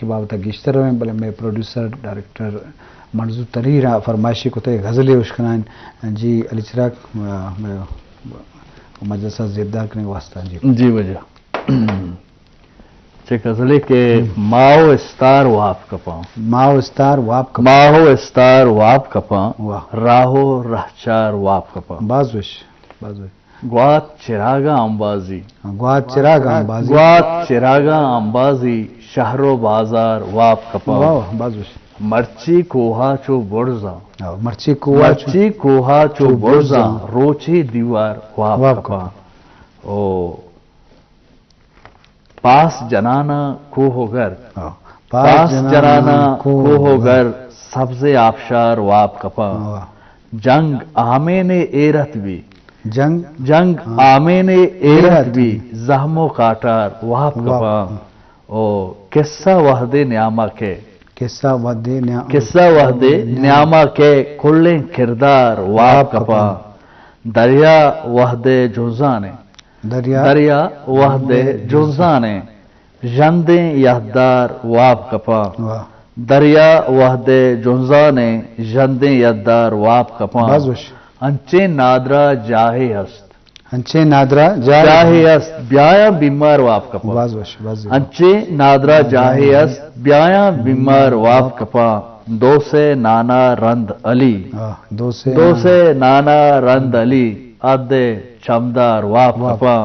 کی بابت گشتر ہوئے بلے میں پروڈیوسر ڈائریکٹر منظور تریر فرمائشی کو تے غزلیں اشکنائن جی علی چراغ مجلسہ زیبدار کرنے واسطہ جی وجہ چھ غزلے کے ماو استار واپ کپاں ماو استار واپ کپاں ماہو استار واپ کپاں راہو رہچار واپ کپاں بازوش گوات چراغا امبازی گوات چراغا امبازی گوات چراغا امبازی شہر و بازار واپ کپاں بازوش مرچی کوہا چو برزا مرچی کوہا چو برزا روچی دیوار واپ کپاں او پاس جنانا کوہ گر پاس جنانا کوہ گر سبز آبشار واپ کپاں جنگ آمین ایرت بھی جنگ آمین ایرت بھی زہم و کاٹار واپ کپاں او قصہ وحدے نیامہ کے قصہ وحدے نیامہ کے کلیں کردار واپ کپاں دریا وحدے جوزانے دریا وحدے جوزانے جندیں یہدار واپ کپاں دریا وحدے جوزانے جندیں یہدار واپ کپاں انچے نادرہ جاہے ہست انچے نادرہ جاہے ہست بیایا بیمار واپ کپاں انچے نادرہ جاہے ہست بیایا بیمار واپ کپاں دو سے نانا رند علی دو سے نانا رند علی آدھے چمدار واپ کپاں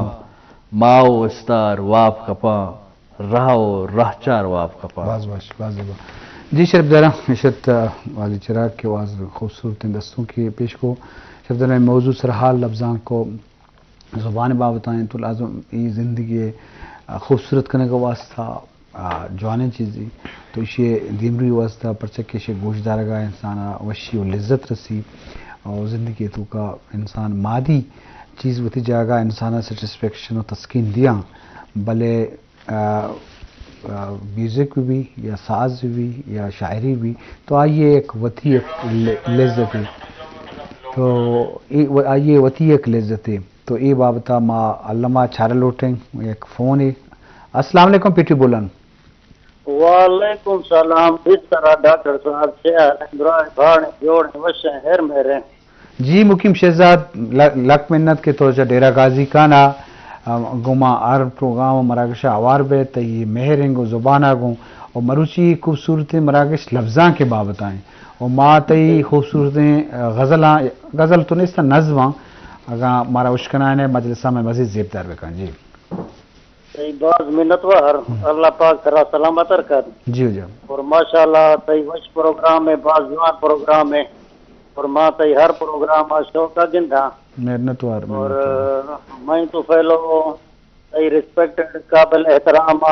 ماو استار واپ کپاں راہو رہچار واپ کپاں جی شرف دارہ اشت والی چراغ کے واضح خوبصورت دستوں کی پیش کو شرف دارہ موضوع سرحال لفظان کو زبان بابتائیں تو لازم یہ زندگی خوبصورت کرنے کا واسطہ جوانے چیزی تو اسے دیمری واسطہ پرچکے سے گوشت دارگاہ انسان وشی و لذت رسی اور زندگی تو کا انسان مادی چیز وتی جاگہ انسان سیٹسفیکشن و تسکین دیا بلے میوزک بھی یا ساز بھی یا شاعری بھی تو آئیے ایک وتی ایک لذت ہے تو آئیے وتی ایک لذت ہے تو یہ بابتا ما علامہ چھارا لوٹیں ایک فون ہے السلام علیکم پیٹی بولن وعلیکم السلام اس طرح ڈاکٹر صاحب سے بھاڑ جوڑ وشیں ہر میرے جی مقیم شہزاد لک منت کے تو ڈیرہ غازی کانا گما آر پروگرام مراکش آوار بے تی مہرنگ و زبانہ گوں اور مروچی خوبصورت مراکش لفظاں کے بابتائیں اور ماں تی خوبصورت غزل تو نہیں نظماں اگاں مارا اشکنائن مجلسہ میں مزید زیبدار بکن جی بعض منتوار اللہ پاک کرا سلامت کر جی جی اور ماشاءاللہ تی وش پروگرام میں بعض جوان پروگرام میں اور ماں تی ہر پروگرام شوقہ گندہ محنتوار اور میں تو پہلو تی ریسپیکٹڈ قابل احترام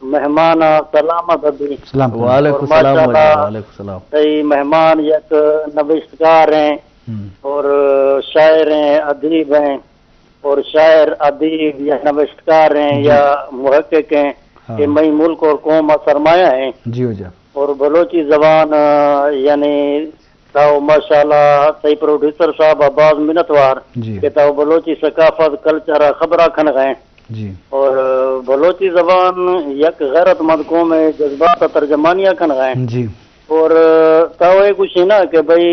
مہمان سلامت ابھی وعلیکم السلام تی مہمان یک نوشتکار ہیں اور شاعر ہیں ادیب ہیں اور شاعر ادیب یا نوشتکار ہیں یا محقق ہیں کہ میں ملک اور قوم سرمایہ ہیں جی اور بلوچی زبان یعنی تاؤ ماشاءاللہ تی پروڈیوسر صاحب عباس منتوار کہ تاؤ بلوچی ثقافت کلچر خبرہ کھن گئے جی اور بلوچی زبان یک غیرت مند قوم ہے جذبات ترجمانیاں کھن گئے جی اور تاؤ ایک کچھ نا کہ بھئی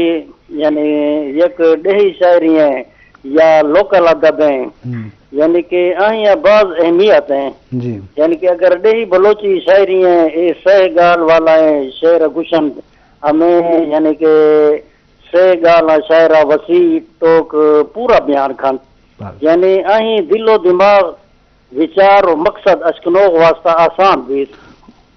یعنی یک ڈہی شاعری ہیں یا لوکل ادب ہیں یعنی کہ آئیں بعض اہمیت ہیں جی یعنی کہ اگر ڈہی بلوچی شاعری ہیں اے سہ گال والا ہیں شعر گشن ہمیں یعنی کہ سہ گال شاعرہ وسیع توک پورا بیان کھن یعنی آئیں دل و دماغ وچار و مقصد اشکنوغ واسطہ آسان بھی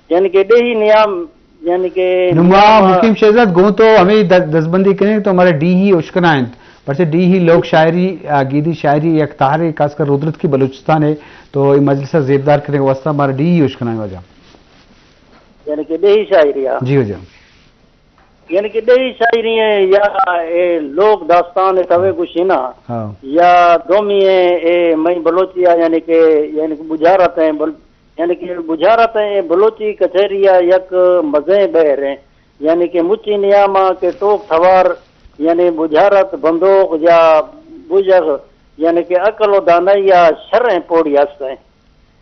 یعنی کہ ڈہی نیام یعنی کہ حکیم شہزاد گوں تو ہمیں دستبندی کریں تو ہمارے ڈی ہی اشکنائیں پرچہ ڈی ہی لوک شاعری گیدی شاعری ایک تحریک خاص کر رودرت کی بلوچستان ہے تو یہ مجلسہ زیبدار کرنے کے واسطہ ہمارا ڈی ہی اشکنائیں وجہ یعنی کہ ڈہی شاعری جی وجہ یعنی کہ ڈہی شاعری ہیں یا لوک داستان توے کچھ نا یا دومی ہیں میں بلوچیا یعنی کہ بجھارت ہیں یعنی کہ بجھارت ہیں بلوچی کچہریا یک مزے بہر ہیں یعنی کہ مچی نیامہ کے ٹوک تھوار یعنی بجھارت بندوق یا بجغ یعنی کہ عقل و دانائی یا شرح پوڑی ہست ہیں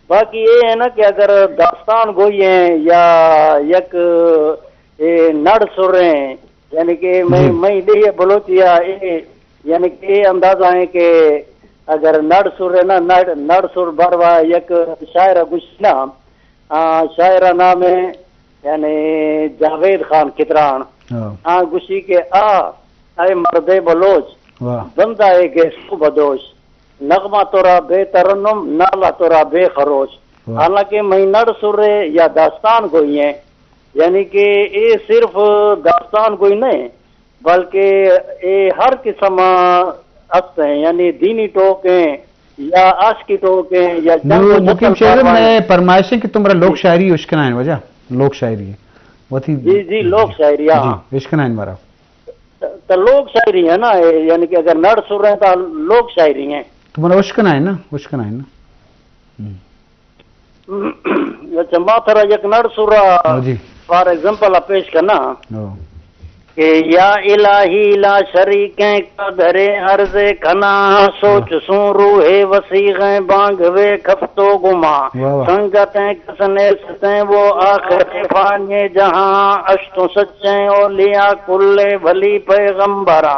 باقی یہ ہے نا کہ اگر داستان گوئی ہیں یا یک نڑ سر ہیں یعنی کہ میں دیکھیے بلوچیا یعنی کہ یہ اندازہ ہے کہ اگر نڑ سر ہے نا نڑ سر بروا یک شاعر گشنا شاعرہ نام ہے یعنی جاوید خان کتران گشی کے اے مرد بلوچ بندہ ہے کہ سو بدوش نغمہ تورا بے ترنم نالا تورا بے خروش. حالانکہ میں نڑ سر یا داستان گوئی ہیں یعنی کہ یہ صرف داستان کوئی نہیں بلکہ یہ ہر قسم اصل ہیں یعنی دینی ٹوک ہیں یا عاشقی ٹوک ہیں یا میں فرمائشیں کہ تمہارا لوک شاعری اشکنا ہے وجہ لوک شاعری ہے جی جی لوک شاعری اشکنا ہے ہمارا تو لوک شاعری ہے نا یعنی کہ اگر نڑ سر ہیں تو لوک شاعری ہیں تمہارا اشکنا ہے نا اشکنا ہے نا. اچھا ماتھرا یک نڑ سورا فار ایگزامپل پیش کرنا کہ یا الہی لا شریکیں قدر عرض کنا سوچ سوں روح وسیغیں بانگوے کفتو گما سنگتیں کسنے ستیں وہ آخر فانی جہاں اشتو سچیں اولیاء کلے بھلی پیغمبرہ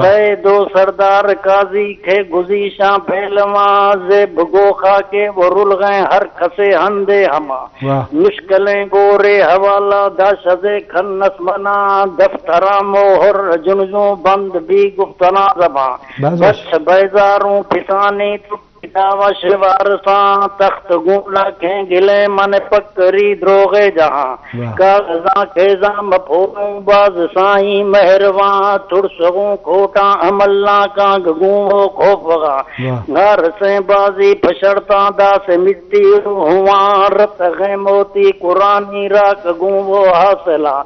سے دو سردار قاضی کے گزیشاں پھیلواں زیب گوخا کے وہ رلغیں ہر کھسے ہندے ہما مشکلیں گورے حوالہ داشتے کھنس منا دفتر موہر جنجوں بند بھی گفتنا زباں بچ بیزاروں پسانی کتاوا شوارساں تخت گولا کھیں گلے من پکری دروغے جہاں کاغذاں کھیزاں مپھوڑوں باز سائیں مہرواں تھڑسگوں کھوٹاں عملنا کانگ گوں کھوپگا گھر سے بازی پھشڑتا دا سے مٹی ہواں رت غے موتی قرآنی راک گوں وہ حاصلہ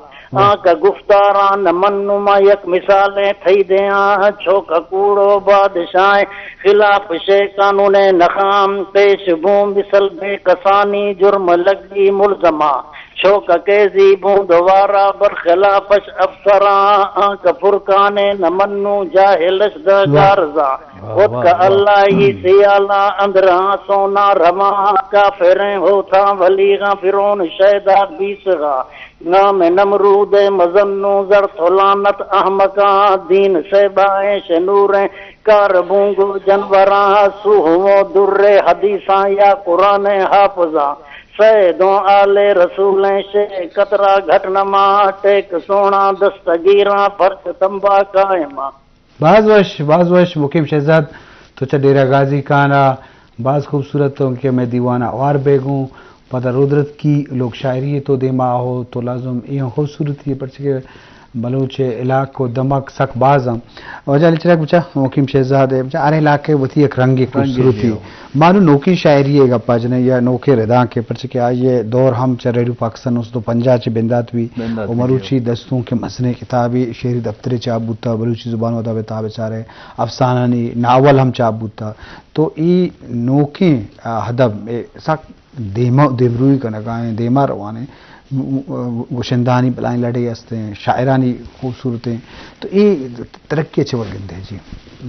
کا گفتاران منما یک مثالیں تھی دیاں چھوکا کوڑو بادشاہ خلاف شے قانون نخام پیش بوم بسل بے کسانی جرم لگی ملزمہ چھوکا کیزی بوں دوارا برخلافش افسران آنکھ فرقان نمنو جاہلش دگارزا خود کا اللہ ہی سیالا اندرہاں سونا رواں کافریں ہوتا ولیغاں فرون شیدہ بیسغا نام نمرود مزنو زر طلانت احمقاں دین سے بائیں شنوریں کار بونگو جنوراں سوہو در حدیثاں یا قرآن حافظاں سیدوں آل رسولیں شے قطرہ گھٹنما ٹیک سونا دستگیراں فرق تمبا قائمہ. بعض وش مقیم شہزاد تو چا ڈیرہ غازی کانا بعض خوبصورت ان کے میں دیوانہ اور بیگوں پتہ رودرت کی لوگ شاعری تو دیما ہو تو لازم یہ خوبصورتی پرچہ بلوچ علاقہ کو دمک سک بازم وجہ لچرا بچا مقیم شہزاد ہے بچا ارے علاقے وتی ایک رنگی خوبصورتی مانو نوکی شاعری ہے گپا جنے یا نوکے ردا کے پرچہ کہ یہ دور ہم چ ریڈیو پاکستان اس دو پنجا چ بندات بھی مروچی دستوں کے مزنے کتابی شعری دفتر چاب بوتا بلوچی زبان ودا بتا بیچارے افسانہ نی ناول ہم چاب بوتا تو ای نوکے ہدب سک دیمروی کا نگاہیں دیما روانے گشندانی بلائیں لڑے ہستے ہیں شاعرانی خوبصورتیں تو یہ ترقی اچھے ورگندے جی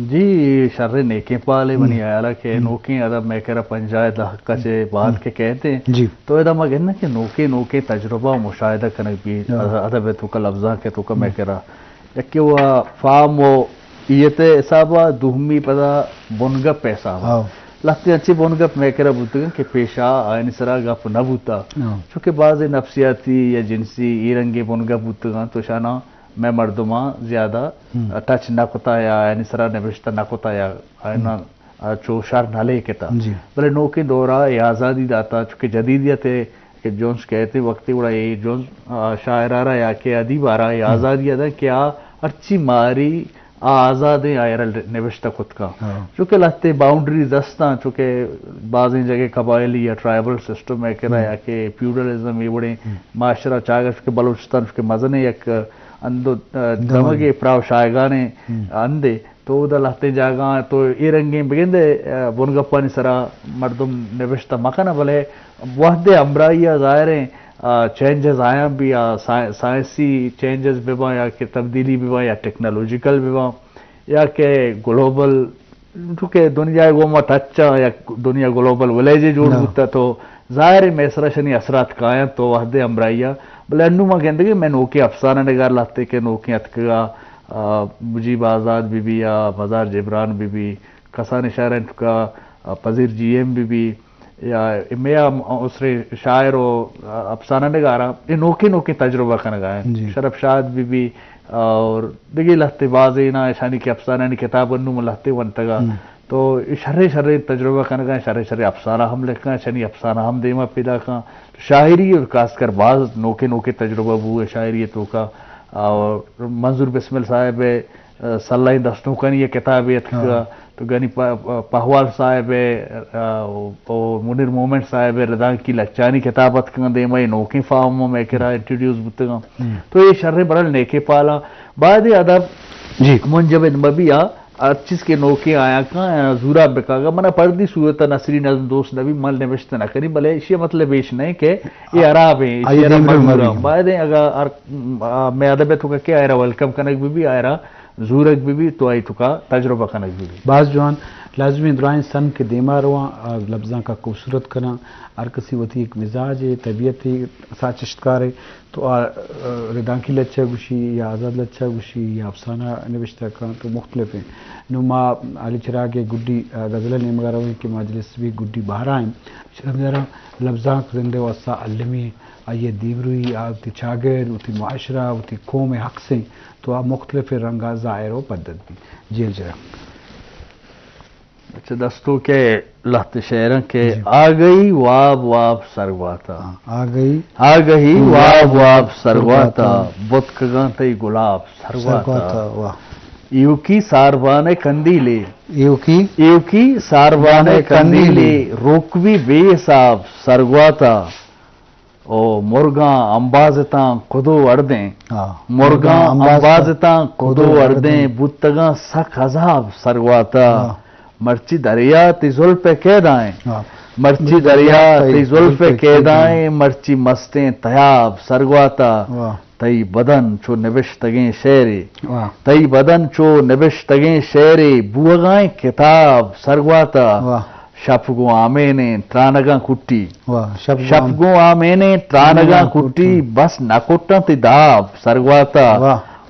جی شر نیکیں پالے بنی آیا کہ نوکیں ادب میں کہہ رہا پنجائے دہقہ سے بات کے کہتے ہیں جی تو ادب میں کہنا کہ نوکے تجربہ و مشاہدہ کنک بھی ادب تو کا لفظہ کے تو کا میں کہہ رہا یکی وہ فام و ایت حسابہ دوہمی پدا بنگا پیسہ لگتے اچھی بون گپ میں کہہ رہا بوتا کہ پیشہ آئین سرا گپ نہ بوتا چونکہ بعض نفسیاتی یا جنسی یہ رنگے بون گپ بوتا تو شانہ میں مردماں زیادہ ٹچ نہ کتا یا آئین سرا نوشتہ نہ کتا یا آئین چو شار نہ لے کتا بلے نوکے دورہ یہ آزادی داتا چونکہ جدیدیت ہے کہ جونس کہتے وقتی بڑا یہ جونس شاعر آ رہا یا کہ ادیب آ رہا یہ آزادی ہے کیا اچھی ماری آزادیں آئر نوشتہ خود کا چونکہ لگتے باؤنڈری دستاں چونکہ بعض جگہ قبائلی یا ٹرائبل سسٹم میں کہہ رہا ہے کہ پیوڈلزم یہ بڑے معاشرہ چاہے کے بلوچستان کے مزنے یک اندو دمگے پراو شائگانے اندے تو دا لگتے جاگاں تو یہ رنگیں بگندے بنگپانی سرا مردم نوشتہ مکانا بلے وحدے امرائیہ ظاہریں چینجز آیا بھی یا سائنسی چینجز بھی با یا کہ تبدیلی بھی با یا ٹیکنالوجیکل بھی با یا کہ گلوبل چونکہ دنیا گوما ٹچا یا دنیا گلوبل ولیج جوڑ ہوتا تو ظاہر میسرا شنی اثرات کائیں تو وحدے امرائیہ بلے انو ما کہندے کہ میں نوکی افسانہ نگار لاتے کہ نوکی اتکگا مجیب آزاد بی بی یا مزار جبران بی بی کسان شہرین کا پذیر جی ایم بی بی یا میا اسرے شاعر و افسانہ نگارا یہ نوکی نوکی تجربہ کا نگائیں شرف شاد بی بی اور دیگی لہتے بازی نا شانی کی افسانہ نی کتاب انو ملہتے ونتگا تو شر تجربہ کا نگائیں شر افسانہ ہم لکھیں شنی افسانہ ہم دیما پیدا کھاں شاعری اور خاص کر بعض نوکے نوکے تجربہ بوئے شاعریتوں کا اور منظور بسمل صاحب صلی دستوں کا یہ کتابیت کا تو گنی پہوال صاحب اور منیر مومنٹ صاحب رضا کی لچانی کتابت کا دے میں نوکی فاہموں میں کرا انٹروڈیوس بتگا تو یہ شر برل نیکے پالا بعد ادب منجب مبیہ چیز کے نوکے آیا کہاں زورا بکاگا منا پردی صورت نصری نظم دوست نبی مل نوشت نہ کری بلے اسی مطلب بیش نہیں کہ یہ عراب ہیں اسی عراب مجورا بعد اگر میں ادب تو کہ آئے رہا ویلکم کنک بھی آئے رہا زورک بھی تو آئی تو کا تجربہ کنک بھی بعض جوان لازمی درائیں سن کے دیما رواں لفظاں کا خوبصورت کرنا ہر کسی وتی ایک مزاج ہے طبیعت ساچشتکار ہے تو ردان کی لچا گوشی یا آزاد لچا گوشی یا افسانہ نوشتہ کا تو مختلف ہیں نما علی چراغ گڈی غزل نمگارہ ہوئی کہ مجلس بھی گڈی باہر آئیں شرم ذرا لفظاں زندے واسطہ علمی آئیے دیوروی آتی چاگر ہوتی معاشرہ ہوتی قوم حق سے تو آپ مختلف رنگا ظاہر و پدت بھی جیل جرا اچھا دستوں کے لہت شہرن کے آ گئی واب واب سرگواتا آ گئی واب واب سرگواتا بتکگاں تی گلاب سرگواتا ایو کی ساربان کندیلے ایو کی ساربان کندیلے روکوی بے حساب سرگواتا او مرگاں امبازتاں کدو اردیں مرگاں امبازتاں کدو اردیں بتگاں سک عذاب سرگواتا مرچی دریا تی زلف قیدائیں مرچی دریا تی زلف قیدائیں مرچی مستیں تیاب سرگواتا تئی بدن چو نبشتگیں شعرے تئی بدن چو نبشتگیں شعرے بوغائیں کتاب سرگواتا شپگو آمینے ترانگاں کٹی شپگو آمینے ترانگاں کٹی بس نکٹاں تی داب سرگواتا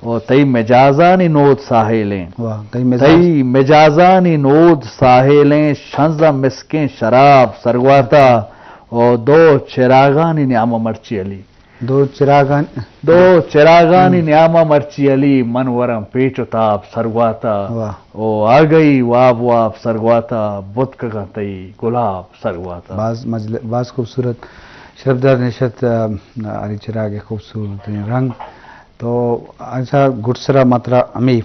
اور تئی مجازانی نود ساحلیں تئی مجازانی نود ساحلیں شنزہ مسکیں شراب سرگواتا اور دو چراغانی نعمہ مرچی علی دو چراغانی نعمہ مرچی علی منورم پیچ و تاب سرگواتا او آ گئی واب واب سرگواتا بتکگاں تئی گلاب سرگواتا بعض خوبصورت شرفدار نشت علی چراغ خوبصورت رنگ تو ایسا گھٹسرا ماترا ہمیں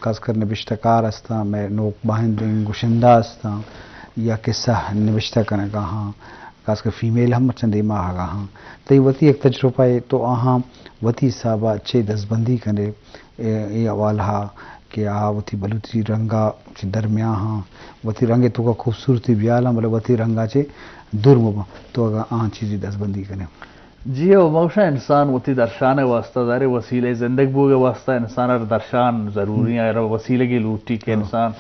خاص کر نبشتکار استا میں نوک باہندیں گوشندہ استا یا قصہ نبشتہ کرنے کا ہاں خاص کر فیمیل ہم چندے ماہ آگا ہاں تو یہ وطی ایک تجربہ ہے تو آہاں وطی صحابہ اچھے دستبندی کرنے یہ اول ہاں کہ آہا وطی بلوچی رنگا چی درمیان ہاں وطی رنگے تو کا خوبصورتی بیالا مطلب وطی رنگا چے دور مبا تو اگر آہاں چیزی دستبندی کرنے جی او موشا انسان وتی درشان واسطہ دارے وسیلے زندگی بوگے واسطہ انسان درشان ضروری ہے وسیلے کی لوٹی کے انسان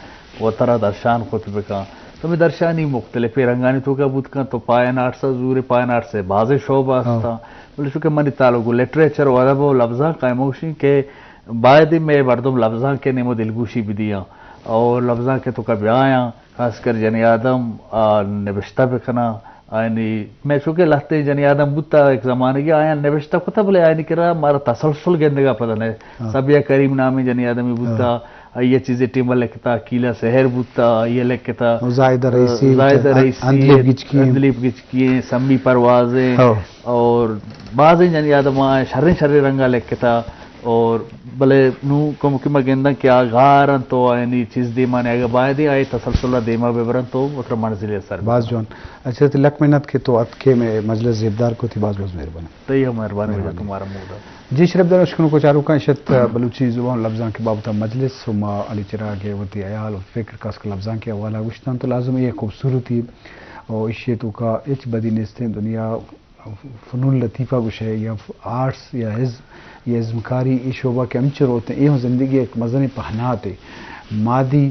وہ طرح درشان خطبہ کا تو میں درشانی مختلف رنگانی تو کا بود کا تو پائن آرٹ سے زور پائن آرٹ سے بازے شعبہ تھا بولے چونکہ منی تعلق لٹریچر و ادب و لفظاں قائموشی کے باعد میں مردم لفظاں کے نمو دلگوشی بھی دیا اور لفظاں کے تو کبھی آیا خاص کر جنی آدم نبشتہ بکنا آئینی میں چونکہ لہتے جنی آدم بودتا ایک زمانے کی آیا نبشتہ کتا بلے آئینی کرا مارا تسلسل گندے گا پتہ نہیں سبیہ کریم نامی جنی آدمی بودتا یہ چیزیں ٹیمہ لکھتا کیلا سہر بودتا یہ لکھتا زائدہ رئیسی اندلیب گچکیے سمی پروازیں اور بعض جنی آدم آئے شر رنگا لکھتا اور بلے نو کم کما گندہ کیا غارن تو آئینی چیز دیمانے اگر باید آئی تسلسلہ دیما بیبرن تو اتر منزلی اثر باز جوان اچھا تو لک محنت کے تو اتکے میں مجلس زیبدار کو تھی باز مہربانی تو یہ مہربانی ہو جا تمہارا مودا جی شرفدار اشکنوں کو چاروں کا اشت بلوچی زبان لفظاں کے بابتا مجلس وما علی چراغ وطی عیال و فکر کاسک لفظاں کے حوالہ گوشتان تو لازم یہ خوبصورتی اور اشیتوں کا اچ بدی نستیں دنیا فنون لطیفہ کچھ ہے یا آرٹس یا یہ ازمکاری یہ شعبہ کے امچر ہوتے ہیں یہ زندگی ایک مزن پہنات ہے مادی